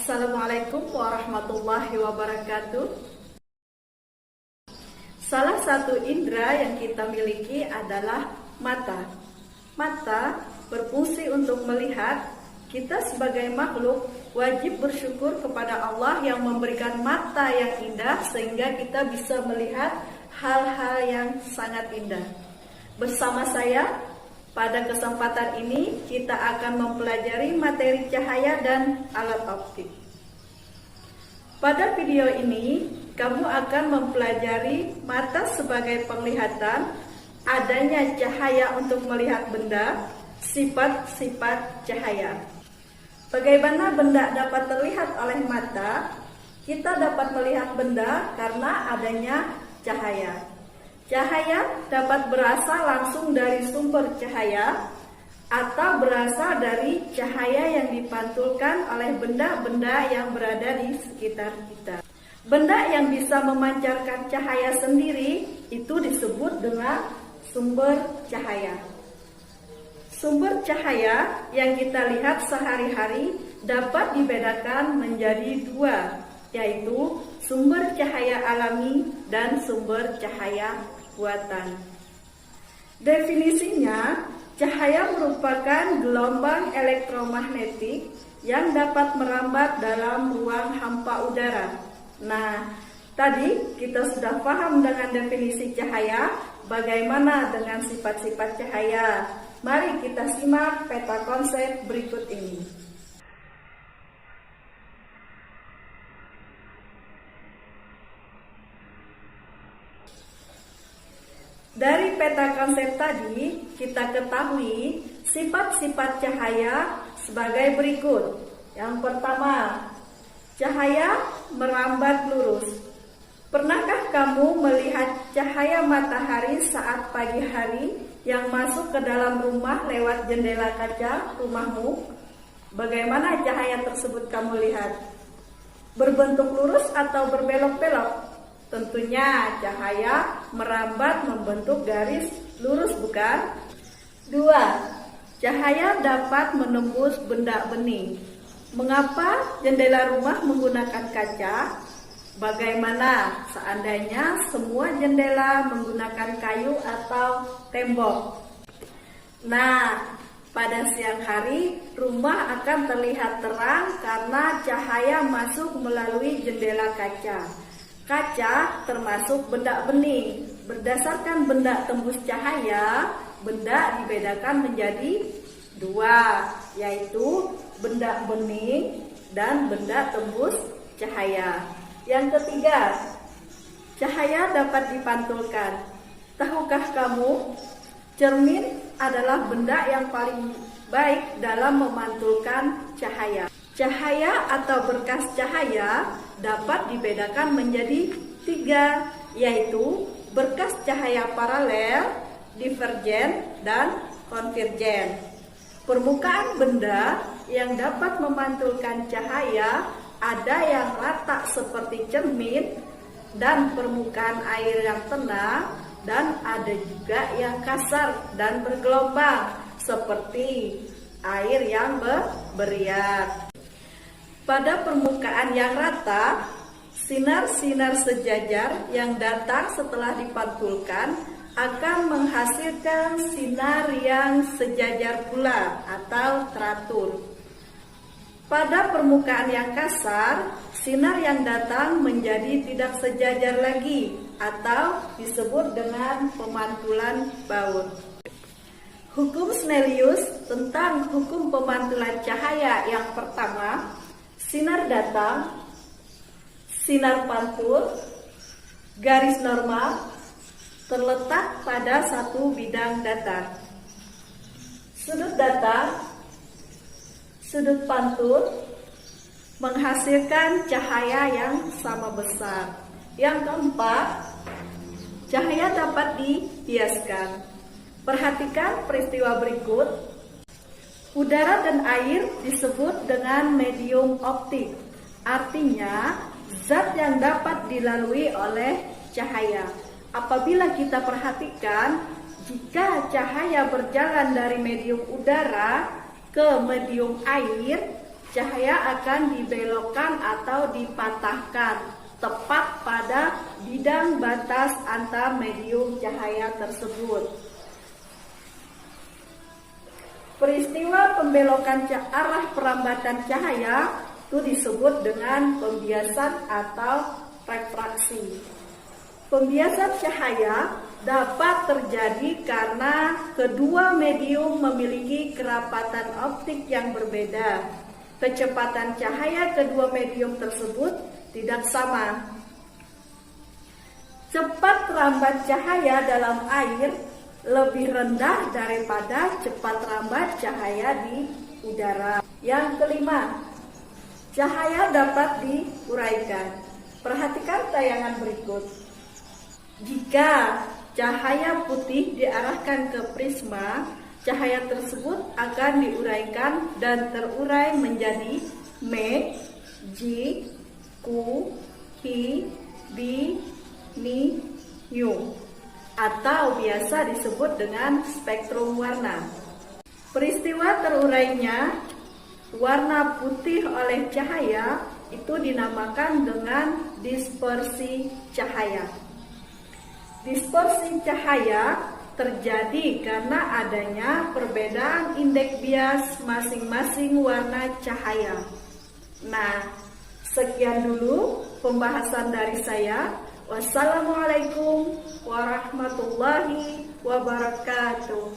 Assalamualaikum warahmatullahi wabarakatuh. Salah satu indera yang kita miliki adalah mata. Mata berfungsi untuk melihat. Kita sebagai makhluk wajib bersyukur kepada Allah yang memberikan mata yang indah sehingga kita bisa melihat hal-hal yang sangat indah. Bersama saya, pada kesempatan ini kita akan mempelajari materi cahaya dan alat optik. Pada video ini, kamu akan mempelajari mata sebagai penglihatan, adanya cahaya untuk melihat benda, sifat-sifat cahaya. Bagaimana benda dapat terlihat oleh mata? Kita dapat melihat benda karena adanya cahaya. Cahaya dapat berasal langsung dari sumber cahaya atau berasal dari cahaya yang dipantulkan oleh benda-benda yang berada di sekitar kita. Benda yang bisa memancarkan cahaya sendiri itu disebut dengan sumber cahaya. Sumber cahaya yang kita lihat sehari-hari dapat dibedakan menjadi dua, yaitu sumber cahaya alami dan sumber cahaya buatan. Definisinya, cahaya merupakan gelombang elektromagnetik yang dapat merambat dalam ruang hampa udara. Nah, tadi kita sudah paham dengan definisi cahaya. Bagaimana dengan sifat-sifat cahaya? Mari kita simak peta konsep berikut ini. Dari peta konsep tadi, kita ketahui sifat-sifat cahaya sebagai berikut. Yang pertama, cahaya merambat lurus. Pernahkah kamu melihat cahaya matahari saat pagi hari yang masuk ke dalam rumah lewat jendela kaca rumahmu? Bagaimana cahaya tersebut kamu lihat? Berbentuk lurus atau berbelok-belok? Tentunya cahaya merambat membentuk garis lurus, bukan? 2. Cahaya dapat menembus benda bening. Mengapa jendela rumah menggunakan kaca? Bagaimana seandainya semua jendela menggunakan kayu atau tembok? Nah, pada siang hari rumah akan terlihat terang karena cahaya masuk melalui jendela kaca. Kaca termasuk benda bening. Berdasarkan benda tembus cahaya, benda dibedakan menjadi dua, yaitu benda bening dan benda tembus cahaya. Yang ketiga, cahaya dapat dipantulkan. Tahukah kamu, cermin adalah benda yang paling baik dalam memantulkan cahaya. Cahaya atau berkas cahaya dapat dibedakan menjadi tiga, yaitu berkas cahaya paralel, divergen, dan konvergen. Permukaan benda yang dapat memantulkan cahaya ada yang rata seperti cermin dan permukaan air yang tenang, dan ada juga yang kasar dan bergelombang seperti air yang beriak. Pada permukaan yang rata, sinar-sinar sejajar yang datang setelah dipantulkan akan menghasilkan sinar yang sejajar pula atau teratur. Pada permukaan yang kasar, sinar yang datang menjadi tidak sejajar lagi atau disebut dengan pemantulan baut. Hukum Snellius tentang hukum pemantulan cahaya yang pertama, sinar datang, sinar pantul, garis normal, terletak pada satu bidang datar. Sudut datar, sudut pantul, menghasilkan cahaya yang sama besar. Yang keempat, cahaya dapat dibiaskan. Perhatikan peristiwa berikut. Udara dan air disebut dengan medium optik. Artinya, zat yang dapat dilalui oleh cahaya. Apabila kita perhatikan, jika cahaya berjalan dari medium udara ke medium air, cahaya akan dibelokkan atau dipatahkan tepat pada bidang batas antar medium cahaya tersebut. Peristiwa pembelokan arah perambatan cahaya itu disebut dengan pembiasan atau refraksi. Pembiasan cahaya dapat terjadi karena kedua medium memiliki kerapatan optik yang berbeda. Kecepatan cahaya kedua medium tersebut tidak sama. Cepat rambat cahaya dalam air lebih rendah daripada cepat rambat cahaya di udara. Yang kelima, cahaya dapat diuraikan. Perhatikan tayangan berikut. Jika cahaya putih diarahkan ke prisma, cahaya tersebut akan diuraikan dan terurai menjadi Me, J, Q, H, B, Ni, Yu, atau biasa disebut dengan spektrum warna. Peristiwa terurainya warna putih oleh cahaya itu dinamakan dengan dispersi cahaya. Dispersi cahaya terjadi karena adanya perbedaan indeks bias masing-masing warna cahaya. Nah, sekian dulu pembahasan dari saya. Wassalamualaikum warahmatullahi wabarakatuh.